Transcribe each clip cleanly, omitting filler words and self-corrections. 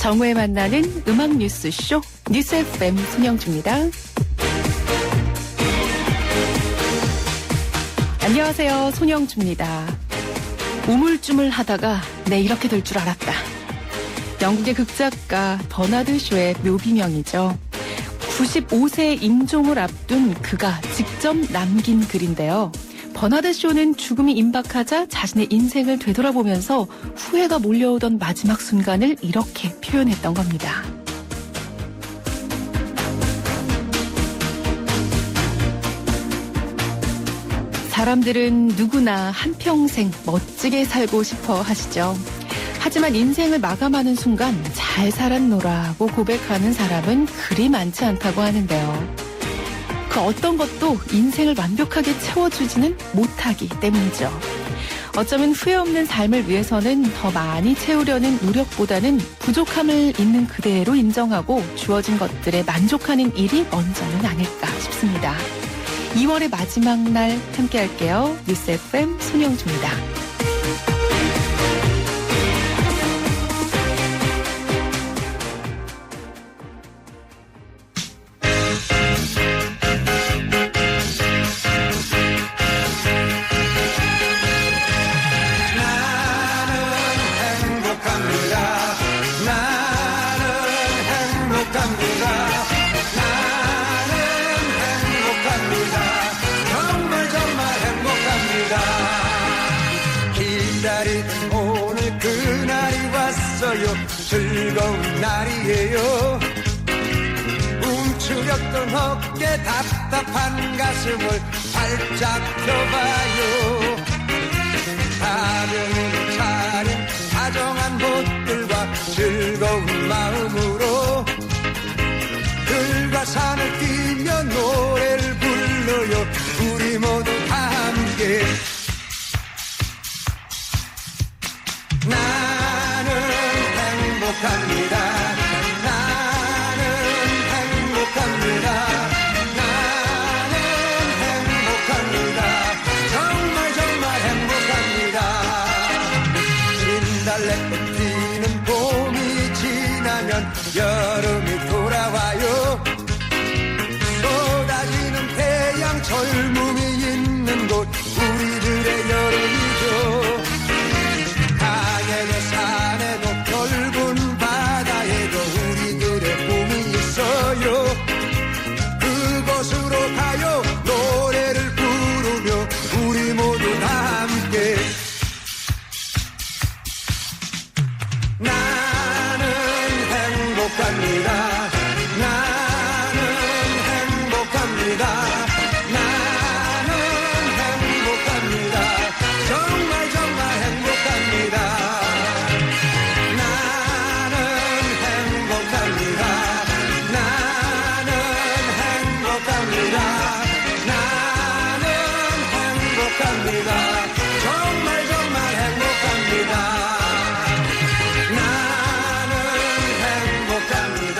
정오에 만나는 음악 뉴스쇼 뉴스 FM 손영주입니다. 안녕하세요. 손영주입니다. 우물쭈물하다가 내 이렇게 될 줄 알았다. 영국의 극작가 버나드 쇼의 묘비명이죠. 95세 임종을 앞둔 그가 직접 남긴 글인데요. 버나드 쇼는 죽음이 임박하자 자신의 인생을 되돌아보면서 후회가 몰려오던 마지막 순간을 이렇게 표현했던 겁니다. 사람들은 누구나 한평생 멋지게 살고 싶어 하시죠. 하지만 인생을 마감하는 순간 잘 살았노라고 고백하는 사람은 그리 많지 않다고 하는데요. 그 어떤 것도 인생을 완벽하게 채워주지는 못하기 때문이죠. 어쩌면 후회 없는 삶을 위해서는 더 많이 채우려는 노력보다는 부족함을 있는 그대로 인정하고 주어진 것들에 만족하는 일이 먼저는 아닐까 싶습니다. 2월의 마지막 날 함께 할게요. 뉴스 FM 손영주입니다. 오늘 그날이 왔어요. 즐거운 날이에요. 움츠렸던 어깨 답답한 가슴을 활짝 펴봐요. 가벼운 차린 다정한 옷들과 즐거운 마음으로 들과 산을 뛰며 노래를 불러요. 우리 모두 다 함께 나는 행복합니다. 나는 행복합니다. 나는 행복합니다. 정말 정말 행복합니다. 진달래꽃 피는 봄이 지나면 여름이 돌아와요. 쏟아지는 태양 젊음이 있는 곳 우리들의 여름이죠. 산에도 넓은 바다에도 우리들의 봄이 있어요. 그곳으로 가요. 노래를 부르며 우리 모두 다 함께 나는 행복합니다. 나는 행복합니다. 나는 행복합니다. 정말 정말 행복합니다. 정말 정말 행복합니다. 나는 행복합니다. 나는 행복합니다. 나는 행복합니다.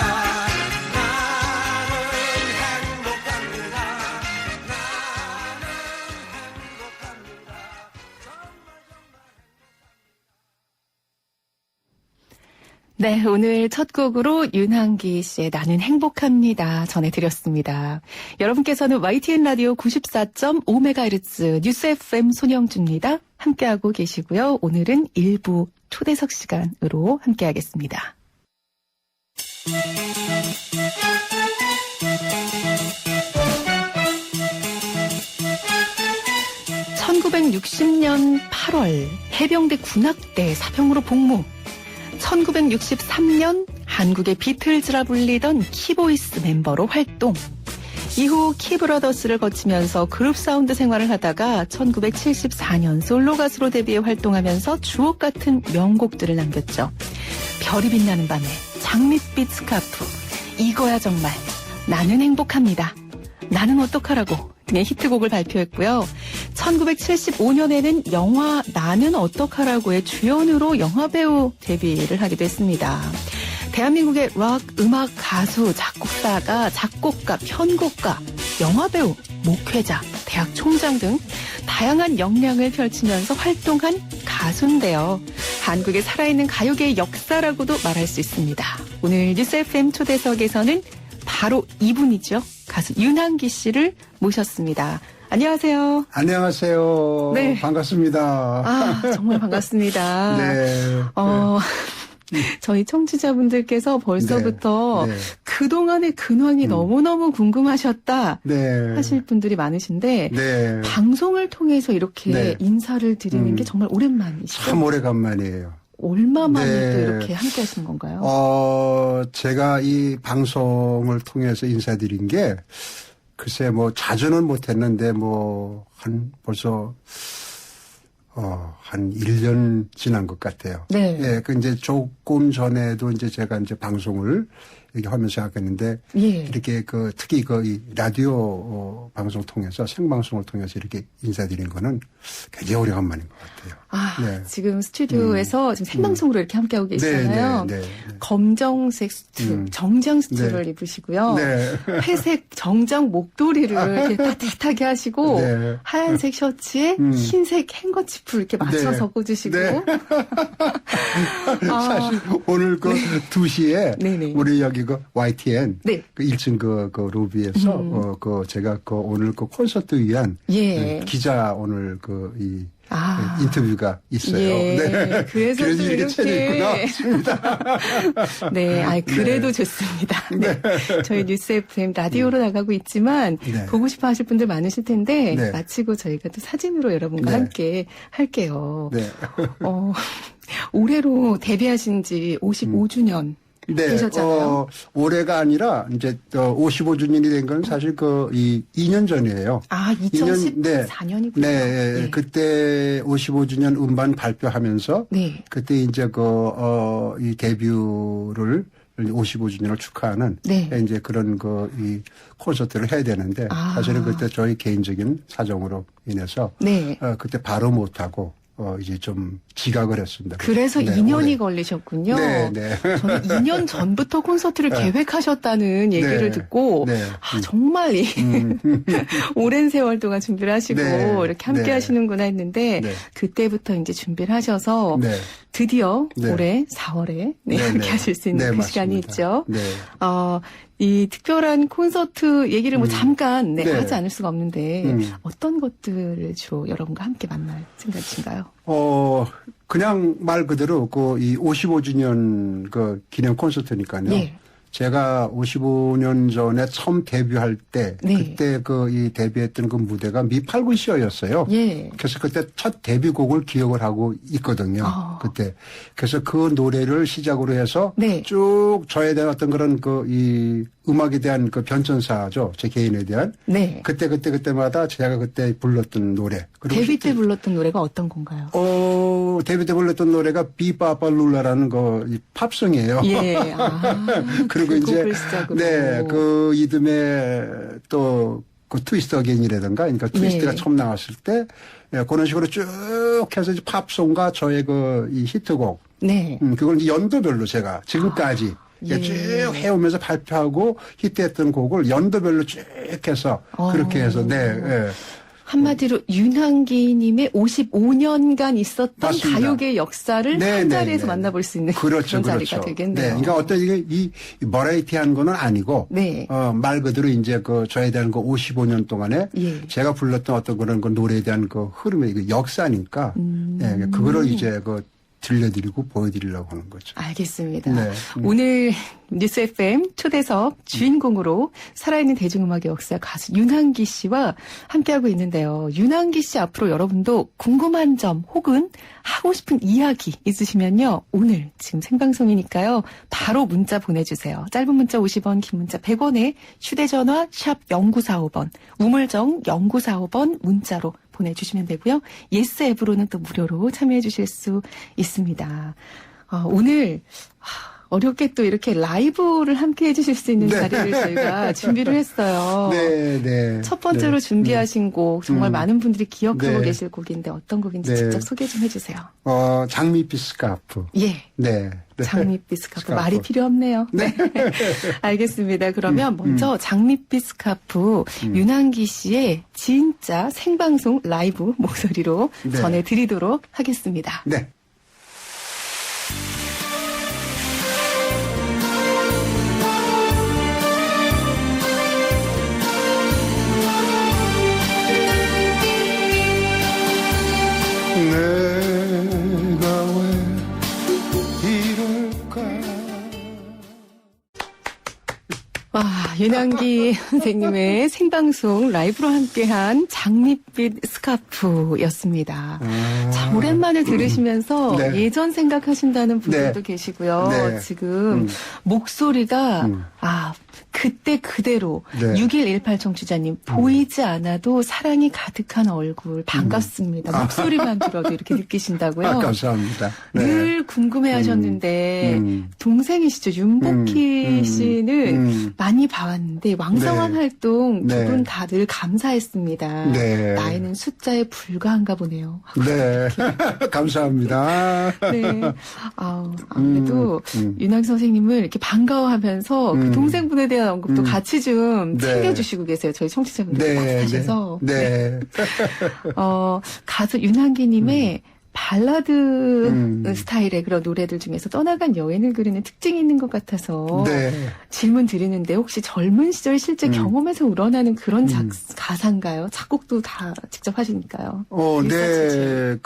네, 오늘 첫 곡으로 윤한기 씨의 나는 행복합니다 전해드렸습니다. 여러분께서는 YTN 라디오 94.5MHz 뉴스 FM 손영주입니다. 함께하고 계시고요. 오늘은 일부 초대석 시간으로 함께하겠습니다. 1960년 8월 해병대 군악대 사병으로 복무. 1963년 한국의 비틀즈라 불리던 키보이스 멤버로 활동. 이후 키브러더스를 거치면서 그룹 사운드 생활을 하다가 1974년 솔로 가수로 데뷔해 활동하면서 주옥 같은 명곡들을 남겼죠. 별이 빛나는 밤에, 장밋빛 스카프, 이거야 정말, 나는 행복합니다, 나는 어떡하라고 등의 히트곡을 발표했고요. 1975년에는 영화 나는 어떡하라고의 주연으로 영화배우 데뷔를 하기도 했습니다. 대한민국의 락, 음악, 가수, 작곡사가 작곡가, 편곡가, 영화배우, 목회자, 대학 총장 등 다양한 역량을 펼치면서 활동한 가수인데요. 한국의 살아있는 가요계의 역사라고도 말할 수 있습니다. 오늘 뉴스 FM 초대석에서는 바로 이분이죠. 가수 윤한기 씨를 모셨습니다. 안녕하세요. 안녕하세요. 네. 반갑습니다. 아, 정말 반갑습니다. 네. 저희 청취자분들께서 벌써부터 네. 그동안의 근황이 너무너무 궁금하셨다 네. 하실 분들이 많으신데 네. 방송을 통해서 이렇게 네. 인사를 드리는 게 정말 오랜만이시죠? 참 오래간만이에요. 얼마 만에 네. 또 이렇게 함께 하신 건가요? 제가 이 방송을 통해서 인사드린 게 글쎄 뭐 자주는 못했는데 벌써 한 1년 지난 것 같아요. 네. 예, 그 이제 조금 전에도 이제 제가 이제 방송을 이렇게 하면서 생각했는데 예. 이렇게 특히 이 라디오 방송 통해서 생방송을 통해서 이렇게 인사드린 거는 굉장히 오래간만인 것 같아요. 아, 네. 지금 스튜디오에서 지금 생방송으로 이렇게 함께하고 계시잖아요. 네. 검정색 수트, 정장 수트를 네. 입으시고요. 네. 회색 정장 목도리를 이렇게 따뜻하게 하시고 네. 하얀색 셔츠에 흰색 행거치프를 이렇게 맞춰서 네. 꽂으시고 네. 사실 오늘 2시에 네네. 우리 여기 YTN 네. 1층 로비에서 제가 오늘 콘서트 위한 예. 기자 오늘 인터뷰가 있어요. 예. 네. 그래서 또 이렇게 차려입고 나왔습니다. 네, 그래도 네. 좋습니다. 네. 저희 뉴스 FM 라디오로 나가고 있지만 네. 보고 싶어 하실 분들 많으실 텐데 네. 마치고 저희가 또 사진으로 여러분과 네. 함께 할게요. 네. 올해로 데뷔하신 지 55주년 네, 되셨잖아요. 올해가 아니라 이제 55주년이 된 건 사실 2년 전이에요. 아, 2014년이군요. 네, 그때 55주년 음반 발표하면서 네. 그때 이제 이 데뷔를 55주년을 축하하는 네. 이제 그런 이 콘서트를 해야 되는데 사실은 그때 저희 개인적인 사정으로 인해서 네. 그때 바로 못 하고 이제 좀 지각을 했습니다. 그래서 네, 2년이 올해. 걸리셨군요. 네, 네. 저는 2년 전부터 콘서트를 계획하셨다는 얘기를 네. 듣고 네. 정말 오랜 세월 동안 준비를 하시고 네. 이렇게 함께 네. 하시는구나 했는데 네. 그때부터 이제 준비를 하셔서 네. 드디어 네. 올해 4월에 네, 함께 네. 하실 수 있는 네, 그 맞습니다. 시간이 있죠. 네. 이 특별한 콘서트 얘기를 잠깐 네. 하지 않을 수가 없는데 어떤 것들을 주로 여러분과 함께 만날 생각이신가요? 그냥 말 그대로 이 55주년 기념 콘서트니까요. 예. 제가 55년 전에 처음 데뷔할 때 네. 그때 이 데뷔했던 그 무대가 미팔군 쇼였어요. 예. 그래서 그때 첫 데뷔곡을 기억을 하고 있거든요. 그때. 그래서 그 노래를 시작으로 해서 네. 쭉 저에 대한 어떤 그런 이 음악에 대한 변천사죠. 제 개인에 대한. 네. 그때마다 제가 그때 불렀던 노래. 그리고 데뷔 때 불렀던 노래가 어떤 건가요? 데뷔 때 불렀던 노래가 비바발룰라라는 이 팝송이에요. 예. 그리고 그 이제 곡을 시작으로. 네, 그 이듬해 또 트위스트 어게인이라든가 그러니까 트위스트가 네. 처음 나왔을 때 그런 식으로 쭉 해서 이제 팝송과 저의 이 히트곡 네. 그걸 이제 연도별로 제가 지금까지 예. 쭉 해오면서 발표하고 히트했던 곡을 연도별로 쭉 해서 그렇게 해서 예. 한마디로 윤한기님의 55년간 있었던 맞습니다. 가요계 역사를 네, 한 네, 자리에서 네. 만나볼 수 있는 그렇죠, 그런 자리가 되겠네요. 네, 그러니까 어떤 이 버라이티한 거는 아니고, 네. 말 그대로 이제 저에 대한 55년 동안에 예. 제가 불렀던 어떤 그런 노래에 대한 흐름의 역사니까, 예, 그거를 이제 들려드리고 보여드리려고 하는 거죠. 알겠습니다. 네. 오늘 뉴스 FM 초대석 주인공으로 살아있는 대중음악의 역사 가수 윤한기 씨와 함께하고 있는데요. 윤한기 씨 앞으로 여러분도 궁금한 점 혹은 하고 싶은 이야기 있으시면요. 오늘 지금 생방송이니까요. 바로 문자 보내주세요. 짧은 문자 50원, 긴 문자 100원에 휴대전화 샵 0945번, 우물정 0945번 문자로 보내주시면 되고요. 예스 앱으로는 또 무료로 참여해 주실 수 있습니다. 오늘 어렵게 또 이렇게 라이브를 함께 해주실 수 있는 자리를 저희가 준비를 했어요. 네, 네. 첫 번째로 네. 준비하신 곡 정말 많은 분들이 기억하고 네. 계실 곡인데 어떤 곡인지 네. 직접 소개 좀 해주세요. 장미빛 스카프. 예. 네. 네. 장밋빛 스카프. 스카프. 말이 필요 없네요. 네. 알겠습니다. 그러면 먼저 장밋빛 스카프 윤한기 씨의 진짜 생방송 라이브 목소리로 네. 전해드리도록 하겠습니다. 네. 윤한기 선생님의 생방송 라이브로 함께한 장밋빛 스카프였습니다. 참 오랜만에 들으시면서 네. 예전 생각하신다는 분들도 네. 계시고요. 네. 지금 목소리가 그때 그대로 네. 6118 청취자님 보이지 않아도 사랑이 가득한 얼굴 반갑습니다. 목소리만 들어도 이렇게 느끼신다고요. 감사합니다. 네. 늘 궁금해하셨는데 동생이시죠 윤복희 씨는 많이 봐왔는데 왕성한 네. 활동 두 네. 분 다 늘 감사했습니다. 네. 나이는 숫자에 불과한가 보네요. 네. 감사합니다. 네. 아무래도 윤학 선생님을 이렇게 반가워하면서 그 동생분에 대한 언급도 같이 좀 네. 챙겨주시고 계세요. 저희 청취자분들 따뜻하셔서. 네. 가수 윤한기님의 발라드 스타일의 그런 노래들 중에서 떠나간 여인을 그리는 특징이 있는 것 같아서 네. 질문 드리는데 혹시 젊은 시절 실제 경험에서 우러나는 그런 가사인가요? 작곡도 다 직접 하시니까요. 네.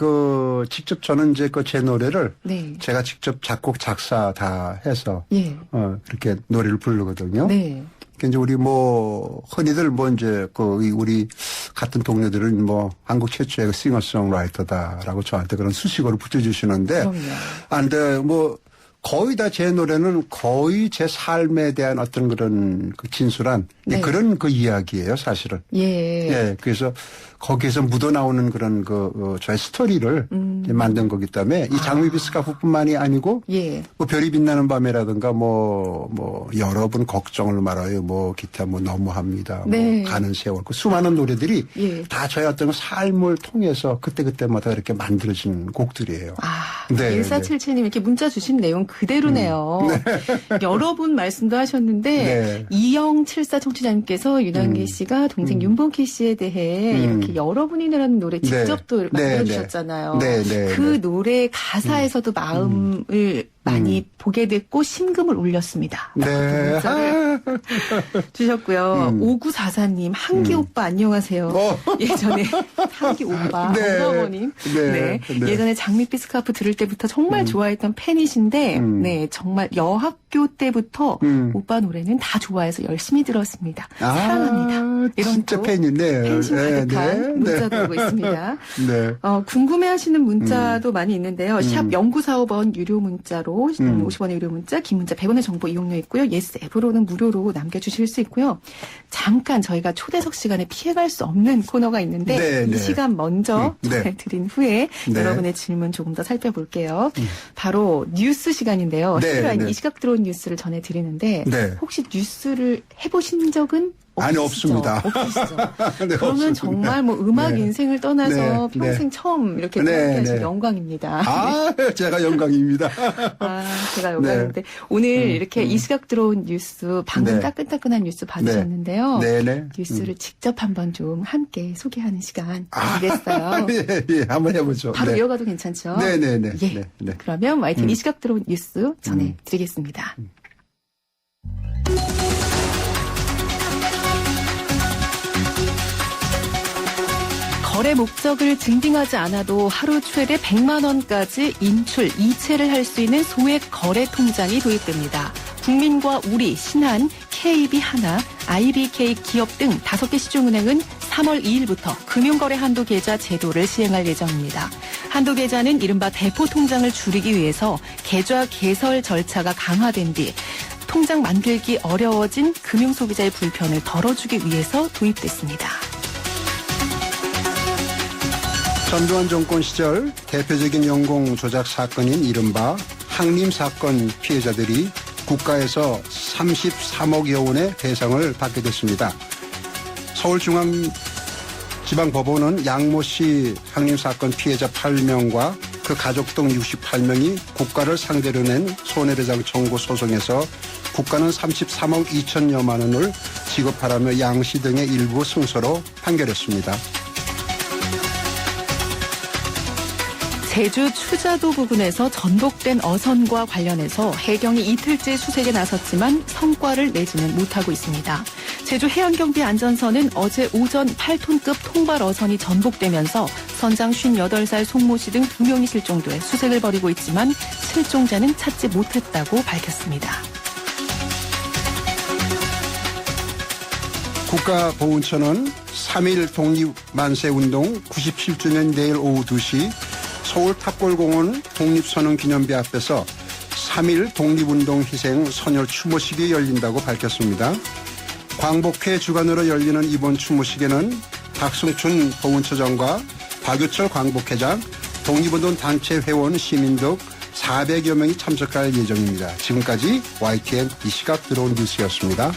직접 저는 이제 제 노래를 네. 제가 직접 작곡, 작사 다 해서 예. 그렇게 노래를 부르거든요. 네. 이제 우리 흔히들 이제 우리 같은 동료들은 한국 최초의 싱어송라이터다라고 저한테 그런 수식어를 붙여주시는데. 그럼요. 근데 거의 다 제 노래는 거의 제 삶에 대한 어떤 그런 진솔한 네. 그런 이야기예요, 사실은. 예. 예, 그래서 거기에서 묻어나오는 그런 저의 스토리를 이제 만든 거기 때문에 이 장미빛 스카프뿐만이 아니고 예. 별이 빛나는 밤이라든가 여러분 걱정을 말아요, 기타 너무합니다, 네. 가는 세월, 수많은 노래들이 예. 다 저의 어떤 삶을 통해서 그때마다 이렇게 만들어진 곡들이에요. 네, 1477님 이렇게 문자 주신 내용 그대로네요. 여러분 말씀도 하셨는데 네. 이영74 청취자님께서 윤한기 씨가 동생 윤복희 씨에 대해 이렇게 여러분이라는 노래 직접 또 만들어주셨잖아요. 그 노래 가사에서도 마음을 많이 보게 됐고 심금을 울렸습니다. 네. 문자를 주셨고요. 5944님 한기 오빠 안녕하세요. 예전에 한기 오빠 네. 어머님 네. 네. 예전에 장밋빛 스카프 들을 때부터 정말 좋아했던 팬이신데 네 정말 여학교 때부터 오빠 노래는 다 좋아해서 열심히 들었습니다. 사랑합니다. 이런 진짜 또 팬이네요. 팬심 가득한 문자도 오고 있습니다. 네. 궁금해하시는 문자도 많이 있는데요. 샵 0945번 유료 문자로 50원의 유료 문자, 긴 문자 100원의 정보 이용료 있고요. 예스 앱으로는 무료로 남겨주실 수 있고요. 잠깐 저희가 초대석 시간에 피해갈 수 없는 코너가 있는데 네, 이 네. 시간 먼저 전해드린 후에 네. 여러분의 질문 조금 더 살펴볼게요. 바로 뉴스 시간인데요. 네, 헤드라인 네. 이 시각 들어온 뉴스를 전해드리는데 네. 혹시 뉴스를 해보신 적은 아니, 없으시죠? 없습니다. 없으시죠? 네, 그러면 없습니다. 정말 음악 네. 인생을 떠나서 네, 평생 네. 처음 이렇게 네, 함께하신 네. 영광입니다. 제가 영광입니다. 제가 영광인데 오늘 이렇게 이 시각 들어온 뉴스 방금 네. 따끈따끈한 뉴스 받으셨는데요. 네네. 뉴스를 직접 한번 좀 함께 소개하는 시간 드리겠어요. 예, 한번 해보죠. 바로 네. 이어가도 괜찮죠? 네네네. 예. 네, 네. 그러면 YTN 이 시각 들어온 뉴스 전해드리겠습니다. 거래 목적을 증빙하지 않아도 하루 최대 100만 원까지 인출, 이체를 할 수 있는 소액 거래 통장이 도입됩니다. 국민과 우리, 신한, KB하나, IBK 기업 등 5개 시중은행은 3월 2일부터 금융거래 한도 계좌 제도를 시행할 예정입니다. 한도 계좌는 이른바 대포 통장을 줄이기 위해서 계좌 개설 절차가 강화된 뒤 통장 만들기 어려워진 금융소비자의 불편을 덜어주기 위해서 도입됐습니다. 전두환 정권 시절 대표적인 연공 조작 사건인 이른바 항림 사건 피해자들이 국가에서 33억여 원의 배상을 받게 됐습니다. 서울중앙지방법원은 양모 씨 항림 사건 피해자 8명과 그 가족 등 68명이 국가를 상대로 낸 손해배상 청구 소송에서 국가는 33억 2천여만 원을 지급하라며 양 씨 등의 일부 승소로 판결했습니다. 제주 추자도 부근에서 전복된 어선과 관련해서 해경이 이틀째 수색에 나섰지만 성과를 내지는 못하고 있습니다. 제주 해양경비안전선은 어제 오전 8톤급 통발 어선이 전복되면서 선장 58살 송모 씨 등 2명이 실종돼 수색을 벌이고 있지만 실종자는 찾지 못했다고 밝혔습니다. 국가보훈처는 3.1 독립만세운동 97주년 내일 오후 2시 서울 탑골공원 독립선언기념비 앞에서 3.1 독립운동 희생 선열 추모식이 열린다고 밝혔습니다. 광복회 주관으로 열리는 이번 추모식에는 박승춘 보훈처장과 박유철 광복회장, 독립운동 단체 회원, 시민 등 400여 명이 참석할 예정입니다. 지금까지 YTN 이 시각 들어온 뉴스였습니다.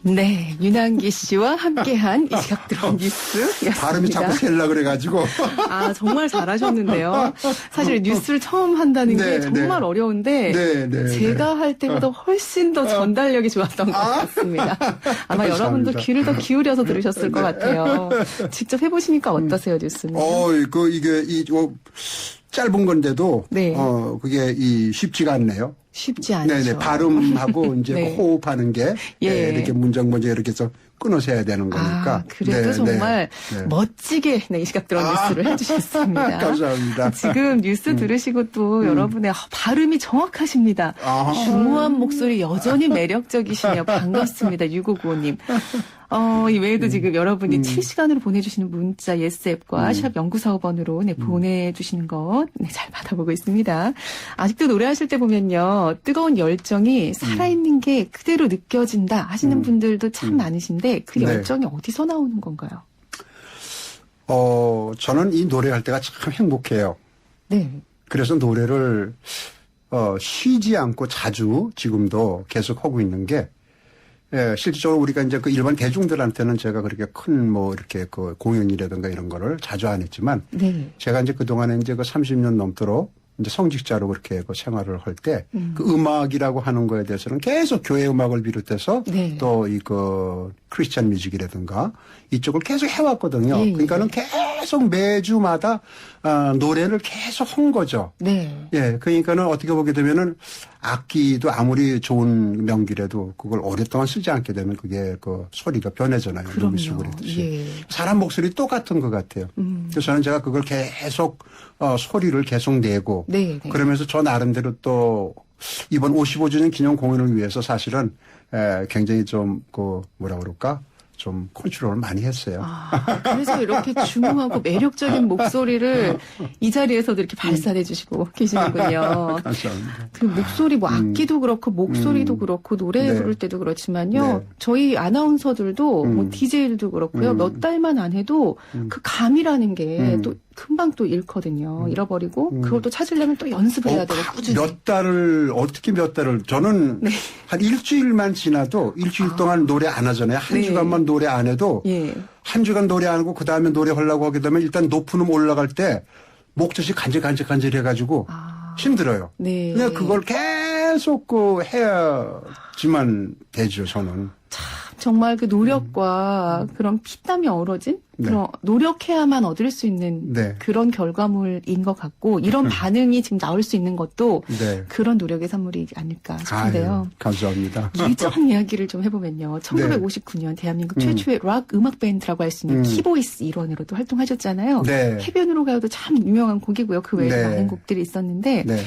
네, 윤한기 씨와 함께한 이 시각 들어온 뉴스였습니다. 발음이 자꾸 셀라 그래가지고. 아, 정말 잘하셨는데요. 사실 뉴스를 처음 한다는 게 네, 정말 네. 어려운데 네, 네, 제가 네. 할 때보다 훨씬 더 전달력이 좋았던 것 같습니다. 아마 여러분도 감사합니다. 귀를 더 기울여서 들으셨을 것 같아요. 직접 해보시니까 어떠세요, 뉴스는? 이게 짧은 건데도, 네. 그게 쉽지가 않네요. 쉽지 않죠. 네네. 발음하고 이제 네. 호흡하는 게, 예. 이렇게 문장 먼저 이렇게 해서 끊어서 해야 되는 거니까. 아, 그래도 네, 정말 네. 멋지게 이 시각 들어온 뉴스를 해주셨습니다. 감사합니다. 지금 뉴스 들으시고 또 여러분의 발음이 정확하십니다. 아. 중후한 목소리 여전히 매력적이시네요. 반갑습니다. 6595님. 이 외에도 지금 여러분이 실시간으로 보내주시는 문자 예스앱과 샵 0945번으로 보내주시는 것 잘 받아보고 있습니다. 아직도 노래하실 때 보면요. 뜨거운 열정이 살아있는 게 그대로 느껴진다 하시는 분들도 참 많으신데 그 네. 열정이 어디서 나오는 건가요? 저는 이 노래할 때가 참 행복해요. 네. 그래서 노래를 쉬지 않고 자주 지금도 계속 하고 있는 게 실질적으로 우리가 이제 그 일반 대중들한테는 제가 그렇게 큰 이렇게 그 공연이라든가 이런 거를 자주 안 했지만 네. 제가 이제 그동안에 이제 그 30년 넘도록 이제 성직자로 그렇게 그 생활을 할 때 그 음악이라고 하는 거에 대해서는 계속 교회 음악을 비롯해서 네. 또 크리스찬 뮤직이라든가 이쪽을 계속 해왔거든요. 예, 예. 그러니까는 계속 매주마다 노래를 계속 한 거죠. 네. 예, 그러니까는 어떻게 보게 되면은 악기도 아무리 좋은 명기라도 그걸 오랫동안 쓰지 않게 되면 그게 그 소리가 변해잖아요. 그럼요. 그랬듯이. 예. 사람 목소리 똑같은 것 같아요. 그래서 저는 제가 그걸 계속 소리를 계속 내고 네, 네. 그러면서 저 나름대로 또 이번 55주년 기념 공연을 위해서 사실은 굉장히 좀 뭐라 그럴까? 좀 컨트롤을 많이 했어요. 아, 그래서 이렇게 중후하고 매력적인 목소리를 이 자리에서도 이렇게 발산해 주시고 계시는군요. 감사합니다. 그 목소리 악기도 그렇고 목소리도 그렇고 노래 네. 부를 때도 그렇지만요. 네. 저희 아나운서들도 DJ들도 그렇고요. 몇 달만 안 해도 그 감이라는 게 또 금방 또 잃거든요. 잃어버리고 그걸 또 찾으려면 또 연습을 해야 되고 꾸준히. 어떻게 몇 달을 저는 네. 한 일주일만 지나도 일주일 동안 노래 안 하잖아요. 한 네. 주간만 노래 안 해도 예. 한 주간 노래 안 하고 그다음에 노래 하려고 하게 되면 일단 높은 올라갈 때 목젖이 간질간질 해가지고 힘들어요. 네. 그냥 그걸 계속 해야지만 되죠, 저는. 정말 그 노력과 그런 피땀이 어우러진 네. 그런 노력해야만 얻을 수 있는 네. 그런 결과물인 것 같고 이런 반응이 지금 나올 수 있는 것도 네. 그런 노력의 산물이 아닐까 싶은데요. 아유, 감사합니다. 일정 이야기를 좀 해보면요. 1959년 대한민국 최초의 락 음악 밴드라고 할 수 있는 키보이스 일원으로도 활동하셨잖아요. 네. 해변으로 가요도 참 유명한 곡이고요. 그 외에도 네. 많은 곡들이 있었는데 네.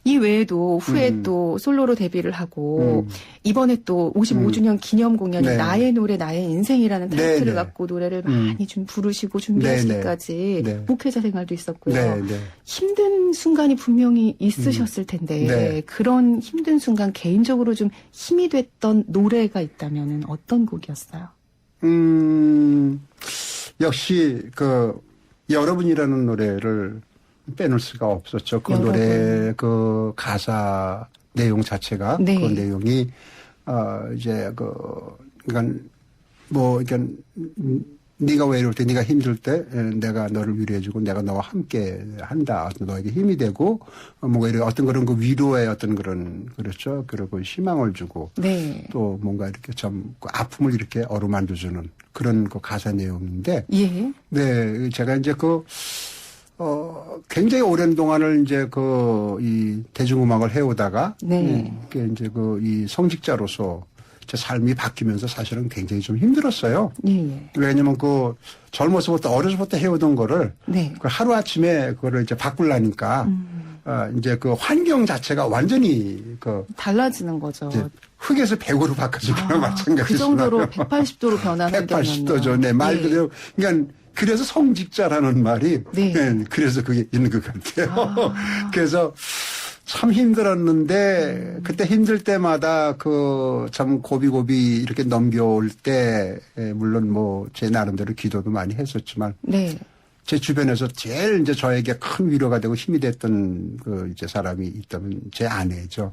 이 외에도 후에 또 솔로로 데뷔를 하고 이번에 또 55주년 기념 공연이 네. 나의 노래 나의 인생이라는 타이틀을 네, 네. 갖고 노래를 많이 좀 부르시고 준비하시기까지 네, 네. 목회자 생활도 있었고요. 네, 네. 힘든 순간이 분명히 있으셨을 텐데 네. 그런 힘든 순간 개인적으로 좀 힘이 됐던 노래가 있다면 어떤 곡이었어요? 역시 여러분이라는 노래를 빼놓을 수가 없었죠. 그 여러분. 노래 그 가사 내용 자체가 네. 그 내용이 그러니까 네가 외로울 때, 네가 힘들 때 내가 너를 위로해주고 내가 너와 함께 한다. 너에게 힘이 되고 뭔가 이런 어떤 그런 그 위로의 어떤 그렇죠. 그리고 희망을 주고 네. 또 뭔가 이렇게 참 아픔을 이렇게 어루만져주는 그런 그 가사 내용인데 예. 네, 제가 이제 굉장히 오랜 동안을 이제 이 대중음악을 해오다가 네. 이제 이 성직자로서 제 삶이 바뀌면서 사실은 굉장히 좀 힘들었어요. 예. 왜냐면 어려서부터 해오던 거를 네. 하루아침에 그거를 이제 바꾸려니까 이제 그 환경 자체가 완전히 그 달라지는 거죠. 이제 흙에서 백으로 바꿔지거나 그 마찬가지죠. 정도로 180도로 변하는 180도죠. 네, 말 그대로. 그러니까 그래서 성직자라는 말이 네. 네, 그래서 그게 있는 것 같아요. 그래서 참 힘들었는데 그때 힘들 때마다 그 참 고비고비 이렇게 넘겨올 때 물론 뭐 제 나름대로 기도도 많이 했었지만 네. 제 주변에서 제일 이제 저에게 큰 위로가 되고 힘이 됐던 그 이제 사람이 있다면 제 아내죠.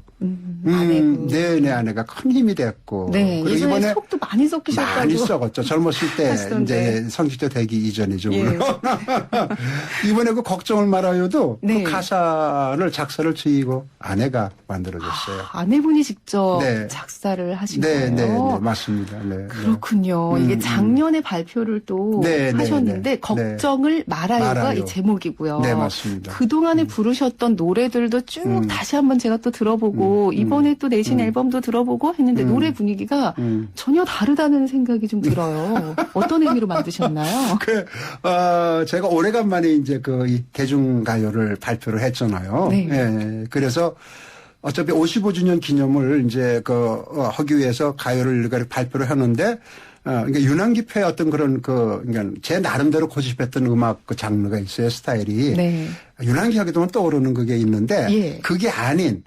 아내분. 네, 내 아내가 큰 힘이 됐고. 네. 그리고 예전에 이번에 속도 많이 섞이셨다고. 많이 썩었죠. 젊었을 때 하시던데. 이제 성직자 되기 이전이죠. 예. 물론. 이번에 그 걱정을 말아요도 네. 그 가사를 작사를 지고 아내가 만들어줬어요. 아내분이 직접 네. 작사를 하신 네, 거예요. 네, 네, 맞습니다. 네, 그렇군요. 이게 작년에 발표를 또 네, 네, 하셨는데 네. 걱정을 말아요가 말아요. 이 제목이고요. 네, 맞습니다. 그동안에 부르셨던 노래들도 쭉 다시 한번 제가 또 들어보고 이번에 또 내신 앨범도 들어보고 했는데 노래 분위기가 전혀 다르다는 생각이 좀 들어요. 어떤 의미로 만드셨나요? 제가 오래간만에 이제 이 대중가요를 발표를 했잖아요. 네. 예, 그래서 어차피 55주년 기념을 이제 하기 위해서 가요를 이렇게 발표를 했는데, 그러니까 윤한기표의 어떤 그런 그러니까 제 나름대로 고집했던 음악 그 장르가 있어요, 스타일이. 네. 윤한기 하게 되면 떠오르는 그게 있는데, 예. 그게 아닌,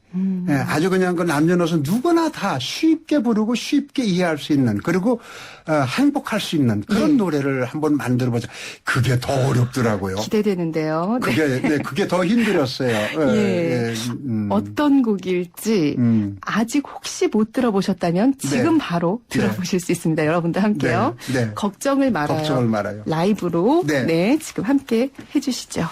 예, 아주 그냥 그 남녀노소 누구나 다 쉽게 부르고 쉽게 이해할 수 있는, 그리고 행복할 수 있는 그런 노래를 한번 만들어보자. 그게 더 어렵더라고요. 기대되는데요. 네. 그게 더 힘들었어요. 예. 어떤 곡일지 아직 혹시 못 들어보셨다면 지금 바로 들어보실 수 있습니다. 여러분들 함께요. 네. 네. 걱정을 말아요. 걱정을 말아요. 라이브로 네. 네, 지금 함께 해주시죠.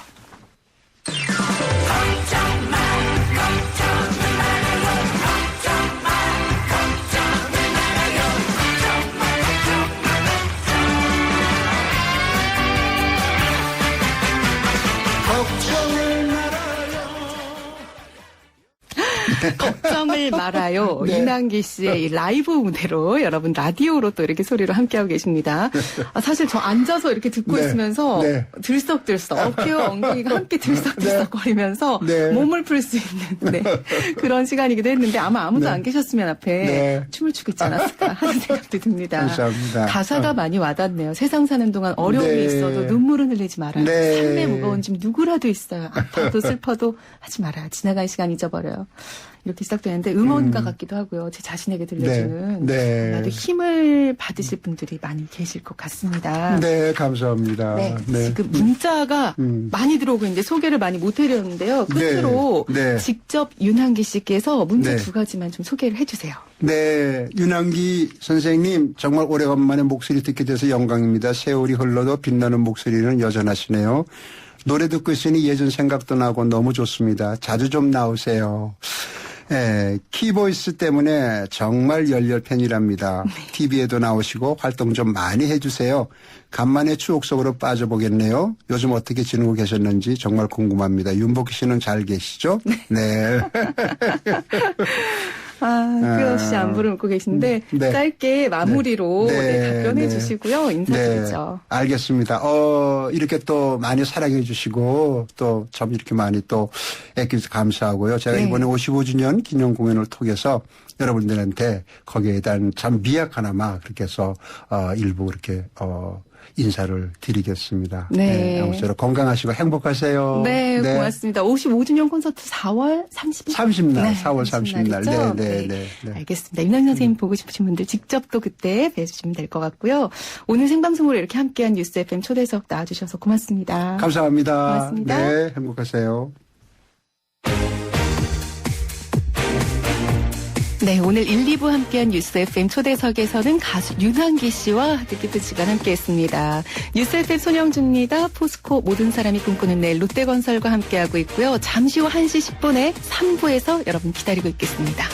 걱정을 말아요. 네. 이난기 씨의 이 라이브 무대로 여러분 라디오로 또 이렇게 소리로 함께하고 계십니다. 사실 저 앉아서 이렇게 듣고 네. 있으면서 네. 들썩들썩 어깨와 엉덩이가 함께 들썩들썩거리면서 네. 몸을 풀 수 있는 그런 시간이기도 했는데 아마 아무도 네. 안 계셨으면 앞에 네. 춤을 추고 있지 않았을까 하는 생각도 듭니다. 감사합니다. 가사가 많이 와닿네요. 세상 사는 동안 어려움이 네. 있어도 눈물은 흘리지 말아요. 네. 삶의 무거운 짐 누구라도 있어요. 아파도 슬퍼도 하지 말아요. 지나간 시간 잊어버려요. 이렇게 시작되는데 음원가 같기도 하고요. 제 자신에게 들려주는 네. 나도 힘을 받으실 분들이 많이 계실 것 같습니다. 네, 감사합니다. 네, 네. 지금 문자가 많이 들어오고 있는데 소개를 많이 못 해드렸는데요. 끝으로 네. 직접 윤한기 씨께서 문제 네. 2가지만 좀 소개를 해주세요. 네, 윤한기 선생님 정말 오래간만에 목소리 듣게 돼서 영광입니다. 세월이 흘러도 빛나는 목소리는 여전하시네요. 노래 듣고 있으니 예전 생각도 나고 너무 좋습니다. 자주 좀 나오세요. 네, 키보이스 때문에 정말 열렬 팬이랍니다. TV에도 나오시고 활동 좀 많이 해주세요. 간만에 추억 속으로 빠져보겠네요. 요즘 어떻게 지내고 계셨는지 정말 궁금합니다. 윤복희 씨는 잘 계시죠? 네. 끝없이 안부를 묻고 계신데 네. 짧게 마무리로 답변해 주시고요. 인사드리죠. 네, 알겠습니다. 이렇게 또 많이 사랑해 주시고 또 참 이렇게 많이 또 애껴주셔서 감사하고요. 제가 네. 이번에 55주년 기념 공연을 통해서 여러분들한테 거기에 대한 참 미약하나마 그렇게 해서 일부 그렇게 인사를 드리겠습니다. 네. 아무쪼록 건강하시고 행복하세요. 네, 고맙습니다. 55주년 콘서트 4월 30일. 30날, 4월 30날. 죠? 네. 알겠습니다. 윤한기 선생님 보고 싶으신 분들 직접 또 그때 뵈주시면 될 것 같고요. 오늘 생방송으로 이렇게 함께한 뉴스 FM 초대석 나와주셔서 고맙습니다. 감사합니다. 고맙습니다. 네, 행복하세요. 네, 오늘 1, 2부 함께한 뉴스 FM 초대석에서는 가수 윤한기 씨와 뜻깊은 시간 함께했습니다. 뉴스 FM 손영주입니다. 포스코 모든 사람이 꿈꾸는 내일 롯데건설과 함께하고 있고요. 잠시 후 1시 10분에 3부에서 여러분 기다리고 있겠습니다.